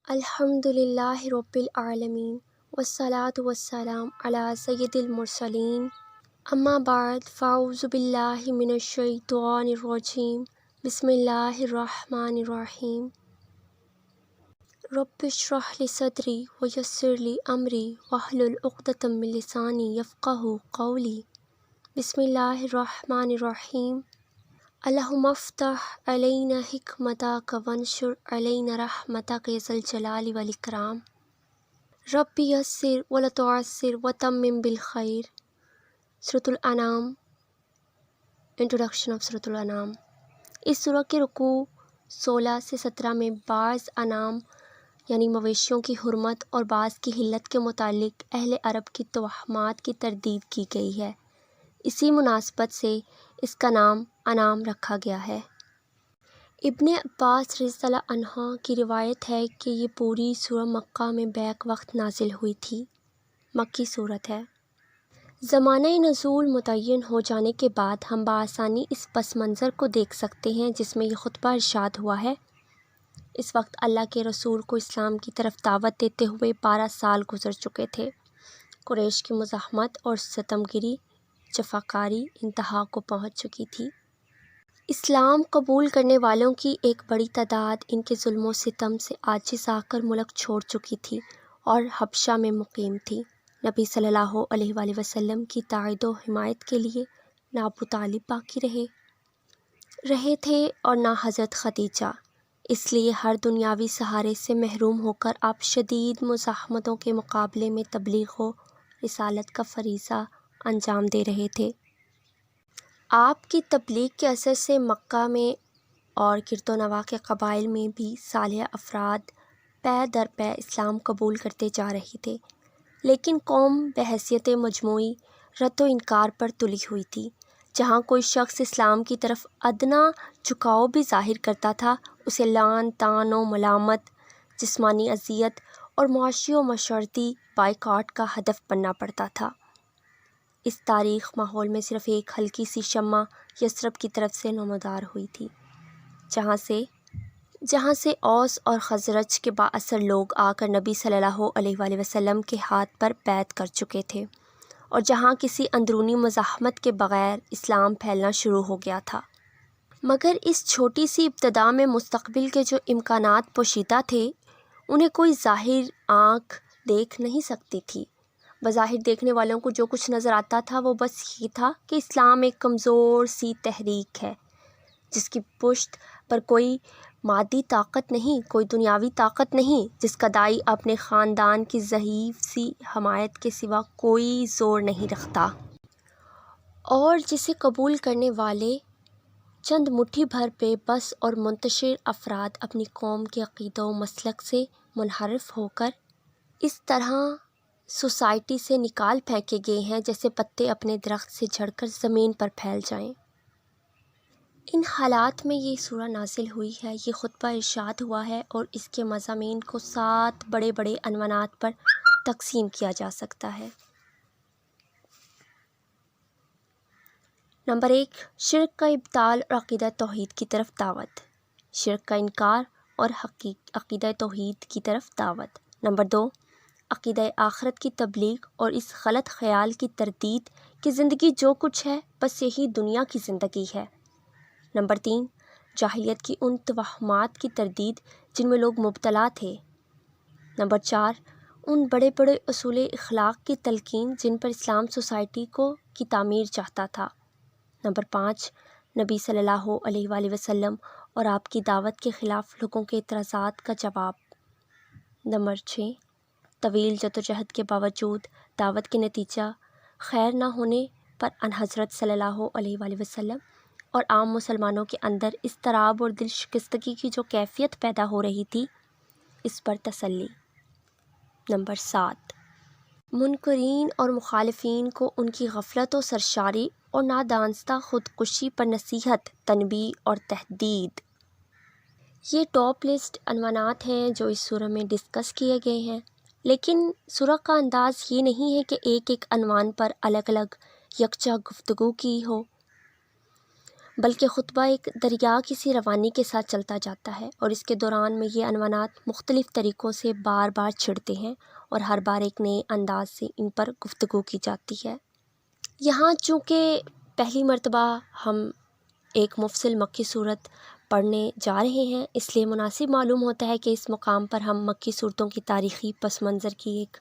الحمد للہ رب العالمین والصلاة والسلام علی سید المرسلین اما بعد فاعوذ باللہ من الشیطان الرجیم بسم اللہ الرحمن الرحیم رب اشرح لی صدری ویسر لی امری واحلل عقدۃ من لسانی یفقہوا قولی بسم اللہ الرحمن الرحیم اللہم افتح علینا حکمتک وانشر علینا رحمتک یا ذا الجلال والاکرام رب یسر ولا تعسر وتمم بالخیر۔ سورۃ الانعام، انٹروڈکشن آف سورۃ الانعام۔ اس سورہ کے رکوع 16 سے 17 میں بعض انعام یعنی مویشیوں کی حرمت اور بعض کی حلت کے متعلق اہل عرب کی توہمات کی تردید کی گئی ہے۔ اسی مناسبت سے اس کا نام انعام رکھا گیا ہے۔ ابن عباس رضی اللہ عنہ کی روایت ہے کہ یہ پوری سورہ مکہ میں بیک وقت نازل ہوئی تھی۔ مکی صورت ہے۔ زمانہ نزول متعین ہو جانے کے بعد ہم بآسانی اس پس منظر کو دیکھ سکتے ہیں جس میں یہ خطبہ ارشاد ہوا ہے۔ اس وقت اللہ کے رسول کو اسلام کی طرف دعوت دیتے ہوئے 12 سال گزر چکے تھے۔ قریش کی مزاحمت اور ستمگری جفاکاری انتہا کو پہنچ چکی تھی۔ اسلام قبول کرنے والوں کی ایک بڑی تعداد ان کے ظلم و ستم سے عاجز آ کر ملک چھوڑ چکی تھی اور حبشہ میں مقیم تھی۔ نبی صلی اللہ علیہ وآلہ وسلم کی تائید و حمایت کے لیے نہ ابو طالب باقی رہے تھے اور نہ حضرت خدیجہ، اس لیے ہر دنیاوی سہارے سے محروم ہو کر آپ شدید مزاحمتوں کے مقابلے میں تبلیغ و رسالت کا فریضہ انجام دے رہے تھے۔ آپ کی تبلیغ کے اثر سے مکہ میں اور گرد و نواح کے قبائل میں بھی صالح افراد پے در پے اسلام قبول کرتے جا رہے تھے، لیکن قوم بحیثیت مجموعی رد و انکار پر تلی ہوئی تھی۔ جہاں کوئی شخص اسلام کی طرف ادنا جھکاؤ بھی ظاہر کرتا تھا، اسے لعن، طعن و ملامت، جسمانی اذیت اور معاشی و معاشرتی بائیکاٹ کا ہدف بننا پڑتا تھا۔ اس تاریخ ماحول میں صرف ایک ہلکی سی شمع یثرب کی طرف سے نمودار ہوئی تھی، جہاں سے اوس اور خزرج کے بااثر لوگ آ کر نبی صلی اللہ علیہ وآلہ وسلم کے ہاتھ پر بیعت کر چکے تھے، اور جہاں کسی اندرونی مزاحمت کے بغیر اسلام پھیلنا شروع ہو گیا تھا۔ مگر اس چھوٹی سی ابتدا میں مستقبل کے جو امکانات پوشیدہ تھے انہیں کوئی ظاہر آنکھ دیکھ نہیں سکتی تھی۔ بظاہر دیکھنے والوں کو جو کچھ نظر آتا تھا وہ بس یہ تھا کہ اسلام ایک کمزور سی تحریک ہے جس کی پشت پر کوئی مادی طاقت نہیں، کوئی دنیاوی طاقت نہیں، جس کا داعی اپنے خاندان کی ضعیف سی حمایت کے سوا کوئی زور نہیں رکھتا، اور جسے قبول کرنے والے چند مٹھی بھر بے بس اور منتشر افراد اپنی قوم کے عقیدہ و مسلک سے منحرف ہو کر اس طرح سوسائٹی سے نکال پھینکے گئے ہیں جیسے پتے اپنے درخت سے جھڑ کر زمین پر پھیل جائیں۔ ان حالات میں یہ سورہ نازل ہوئی ہے، یہ خطبہ ارشاد ہوا ہے، اور اس کے مضامین کو 7 بڑے بڑے عنوانات پر تقسیم کیا جا سکتا ہے۔ نمبر 1، شرک کا ابطال اور عقیدہ توحید کی طرف دعوت۔ شرک کا انکار اور عقیدہ توحید کی طرف دعوت۔ نمبر 2، عقیدہ آخرت کی تبلیغ اور اس غلط خیال کی تردید کہ زندگی جو کچھ ہے بس یہی دنیا کی زندگی ہے۔ نمبر 3، جاہلیت کی ان توہمات کی تردید جن میں لوگ مبتلا تھے۔ نمبر 4، ان بڑے بڑے اصول اخلاق کی تلقین جن پر اسلام سوسائٹی کی تعمیر چاہتا تھا۔ نمبر 5، نبی صلی اللہ علیہ وآلہ وسلم اور آپ کی دعوت کے خلاف لوگوں کے اعتراضات کا جواب۔ نمبر 6، طویل جدوجہد کے باوجود دعوت کے نتیجہ خیر نہ ہونے پر ان حضرت صلی اللہ علیہ وآلہ وسلم اور عام مسلمانوں کے اندر اضطراب اور دل شکستگی کی جو کیفیت پیدا ہو رہی تھی اس پر تسلی۔ نمبر 7، منکرین اور مخالفین کو ان کی غفلت و سرشاری اور نادانستہ خودکشی پر نصیحت، تنبیہ اور تحدید۔ یہ ٹاپ لسٹ عنوانات ہیں جو اس سورہ میں ڈسکس کیے گئے ہیں، لیکن سورہ کا انداز یہ نہیں ہے کہ ایک ایک عنوان پر الگ الگ یکجا گفتگو کی ہو، بلکہ خطبہ ایک دریا کی سی روانی کے ساتھ چلتا جاتا ہے، اور اس کے دوران میں یہ عنوانات مختلف طریقوں سے بار بار چھڑتے ہیں اور ہر بار ایک نئے انداز سے ان پر گفتگو کی جاتی ہے۔ یہاں چونکہ پہلی مرتبہ ہم ایک مفصل مکی صورت پڑھنے جا رہے ہیں، اس لیے مناسب معلوم ہوتا ہے کہ اس مقام پر ہم مکی صورتوں کی تاریخی پس منظر کی ایک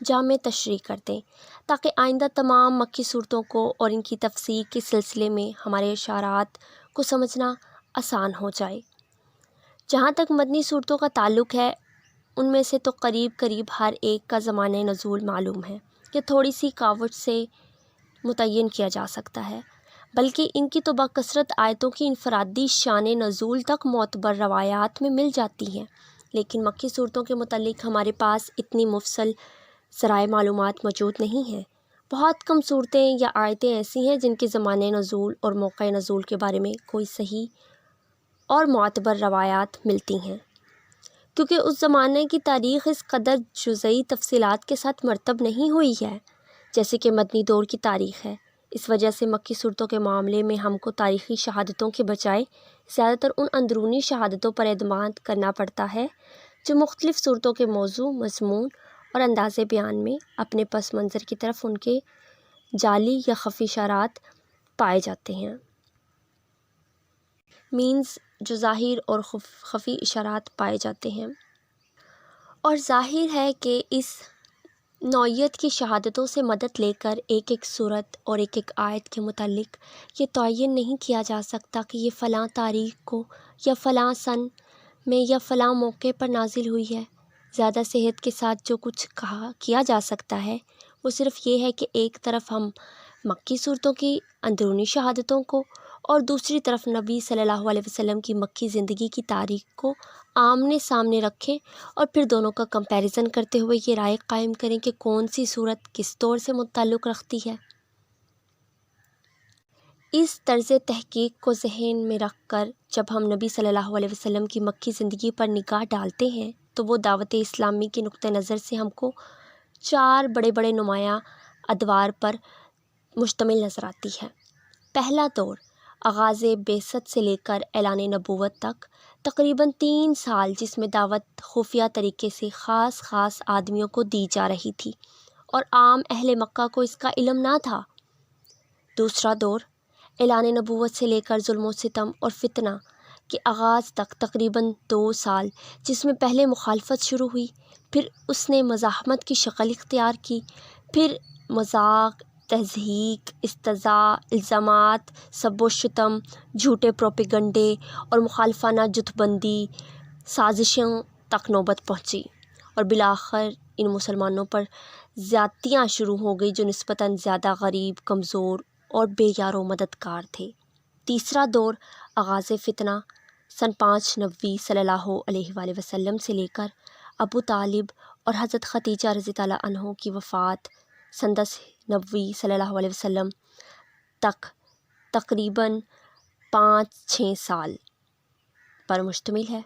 جامع تشریح کر دیں، تاکہ آئندہ تمام مکی صورتوں کو اور ان کی تفسیر کے سلسلے میں ہمارے اشارات کو سمجھنا آسان ہو جائے۔ جہاں تک مدنی صورتوں کا تعلق ہے، ان میں سے تو قریب ہر ایک کا زمانہ نزول معلوم ہے، یہ تھوڑی سی کاوش سے متعین کیا جا سکتا ہے، بلکہ ان کی تو بکثرت آیتوں کی انفرادی شان نزول تک معتبر روایات میں مل جاتی ہیں۔ لیکن مکی صورتوں کے متعلق ہمارے پاس اتنی مفصل ذرائع معلومات موجود نہیں ہیں۔ بہت کم صورتیں یا آیتیں ایسی ہیں جن کے زمانہ نزول اور موقع نزول کے بارے میں کوئی صحیح اور معتبر روایات ملتی ہیں، کیونکہ اس زمانے کی تاریخ اس قدر جزئی تفصیلات کے ساتھ مرتب نہیں ہوئی ہے جیسے کہ مدنی دور کی تاریخ ہے۔ اس وجہ سے مکی صورتوں کے معاملے میں ہم کو تاریخی شہادتوں کے بجائے زیادہ تر ان اندرونی شہادتوں پر اعتماد کرنا پڑتا ہے جو مختلف صورتوں کے موضوع، مضمون اور انداز بیان میں اپنے پس منظر کی طرف ان کے جعلی یا خفی اشارات پائے جاتے ہیں۔ جو ظاہر اور خفی اشارات پائے جاتے ہیں، اور ظاہر ہے کہ اس نوعیت کی شہادتوں سے مدد لے کر ایک ایک صورت اور ایک ایک آیت کے متعلق یہ تعین نہیں کیا جا سکتا کہ یہ فلاں تاریخ کو یا فلاں سن میں یا فلاں موقع پر نازل ہوئی ہے۔ زیادہ صحت کے ساتھ جو کچھ کیا جا سکتا ہے وہ صرف یہ ہے کہ ایک طرف ہم مکی صورتوں کی اندرونی شہادتوں کو اور دوسری طرف نبی صلی اللہ علیہ وسلم کی مکی زندگی کی تاریخ کو آمنے سامنے رکھیں اور پھر دونوں کا کمپیریزن کرتے ہوئے یہ رائے قائم کریں کہ کون سی صورت کس دور سے متعلق رکھتی ہے۔ اس طرز تحقیق کو ذہن میں رکھ کر جب ہم نبی صلی اللہ علیہ وسلم کی مکی زندگی پر نگاہ ڈالتے ہیں تو وہ دعوت اسلامی کے نقطہ نظر سے ہم کو 4 بڑے نمایاں ادوار پر مشتمل نظر آتی ہے۔ پہلا دور آغاز بعثت سے لے کر اعلان نبوت تک تقریباً 3 سال، جس میں دعوت خفیہ طریقے سے خاص آدمیوں کو دی جا رہی تھی اور عام اہل مکہ کو اس کا علم نہ تھا۔ دوسرا دور اعلان نبوت سے لے کر ظلم و ستم اور فتنہ کے آغاز تک تقریباً 2 سال، جس میں پہلے مخالفت شروع ہوئی، پھر اس نے مزاحمت کی شکل اختیار کی، پھر مذاق، تضحیک، استہزاء، الزامات، سب و شتم، جھوٹے پروپیگنڈے اور مخالفانہ جتھ بندی سازشوں تک نوبت پہنچی، اور بالآخر ان مسلمانوں پر زیادتیاں شروع ہو گئی جو نسبتاً زیادہ غریب، کمزور اور بے یار و مددگار تھے۔ تیسرا دور آغاز فتنہ سن 5 نبوی صلی اللہ علیہ وآلہ وسلم سے لے کر ابو طالب اور حضرت خدیجہ رضی اللہ عنہ کی وفات سن 10 نبوی صلی اللہ علیہ وسلم تک تقریباً 5-6 سال پر مشتمل ہے۔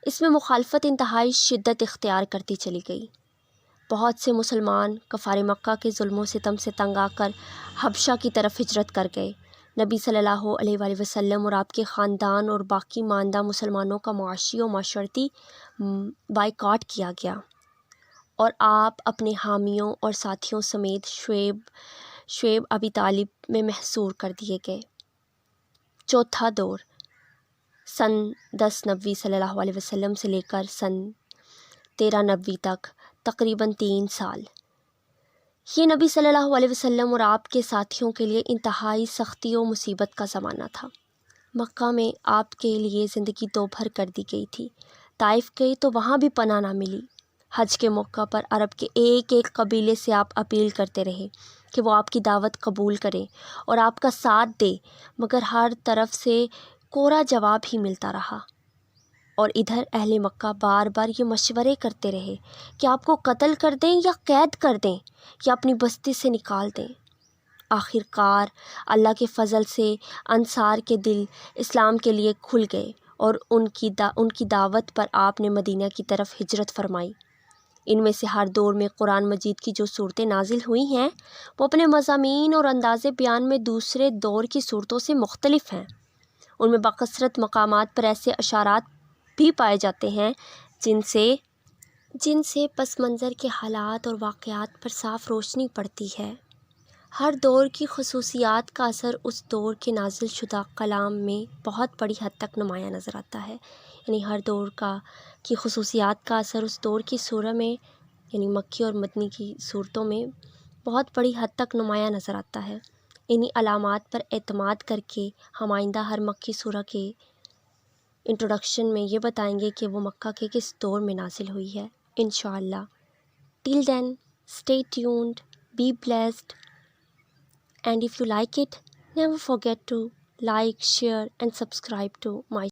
اس میں مخالفت انتہائی شدت اختیار کرتی چلی گئی۔ بہت سے مسلمان کفار مکہ کے ظلم و ستم سے تنگ آ کر حبشہ کی طرف ہجرت کر گئے۔ نبی صلی اللہ علیہ وآلہ وسلم اور آپ کے خاندان اور باقی ماندہ مسلمانوں کا معاشی و معاشرتی بائیکاٹ کیا گیا، اور آپ اپنے حامیوں اور ساتھیوں سمیت شعیب ابی طالب میں محصور کر دیے گئے۔ چوتھا دور سن 10 نبوی صلی اللہ علیہ وسلم سے لے کر سن 13 نبوی تک تقریباً 3 سال، یہ نبی صلی اللہ علیہ وسلم اور آپ کے ساتھیوں کے لیے انتہائی سختی و مصیبت کا زمانہ تھا۔ مکہ میں آپ کے لیے زندگی دوبھر کر دی گئی تھی۔ طائف گئی تو وہاں بھی پناہ نہ ملی۔ حج کے موقع پر عرب کے ایک ایک قبیلے سے آپ اپیل کرتے رہے کہ وہ آپ کی دعوت قبول کریں اور آپ کا ساتھ دے، مگر ہر طرف سے کوڑا جواب ہی ملتا رہا، اور ادھر اہل مکہ بار بار یہ مشورے کرتے رہے کہ آپ کو قتل کر دیں یا قید کر دیں یا اپنی بستی سے نکال دیں۔ آخر کار اللہ کے فضل سے انصار کے دل اسلام کے لیے کھل گئے اور ان کی دعوت پر آپ نے مدینہ کی طرف ہجرت فرمائی۔ ان میں سے ہر دور میں قرآن مجید کی جو صورتیں نازل ہوئی ہیں وہ اپنے مضامین اور انداز بیان میں دوسرے دور کی صورتوں سے مختلف ہیں۔ ان میں بکثرت مقامات پر ایسے اشارات بھی پائے جاتے ہیں جن سے پس منظر کے حالات اور واقعات پر صاف روشنی پڑتی ہے۔ ہر دور کی خصوصیات کا اثر اس دور کے نازل شدہ کلام میں بہت بڑی حد تک نمایاں نظر آتا ہے، یعنی ہر دور کی خصوصیات کا اثر اس دور کی سورہ میں، یعنی مکی اور مدنی کی صورتوں میں بہت بڑی حد تک نمایاں نظر آتا ہے۔ انہی علامات پر اعتماد کر کے ہم آئندہ ہر مکی سورہ کے انٹروڈکشن میں یہ بتائیں گے کہ وہ مکہ کے کس دور میں نازل ہوئی ہے انشاءاللہ۔ ٹل دین stay tuned, be blessed, and if you like it, never forget to like, share and subscribe to my